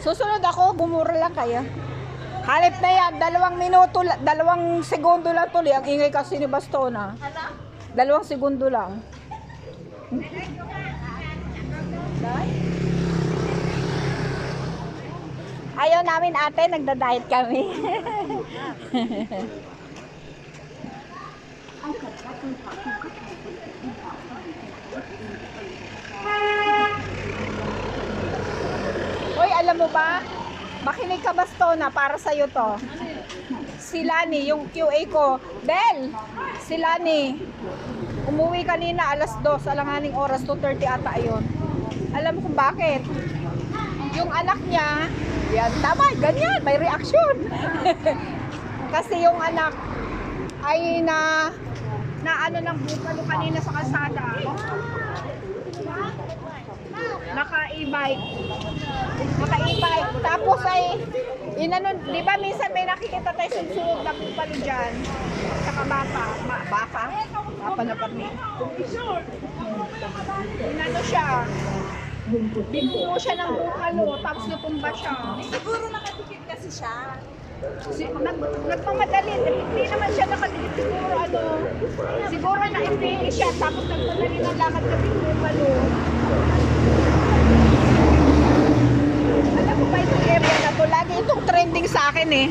Susunod ako, bumura lang kayo. Halip na yan, 2 minuto, 2 segundo lang tuloy. Ang ingay kasi ni Bastona. 2 segundo lang. Ayaw namin ate, nagda-diet kami. Hoy, alam mo ba? Makinig ka Bastona, para sa'yo to. Si Lani, yung QA ko. Bel! Si Lani. Umuwi kanina alas 2, alanganing oras, 2:30 ata ayun. Alam mo kung bakit? Yung anak niya, yan, tama, ganyan, may reaction. Kasi yung anak ay na ano ng bukalo kanina sa kalsada. Naka-e-bike. Tapos ay, inano, di ba minsan may nakikita tayo susunod na bukalo dyan. Saka baka. Baka na kami. Inano siya. Binuo siya ng bukalo, tapos natumba siya. Siguro nakatikit kasi siya. Nagmamadali, hindi naman siya nakadikit. Siguro na-FPA siya, tapos nagmadali ng lakad sa bukalo. Alam mo ba itong area na to? Lagi itong trending sa akin eh.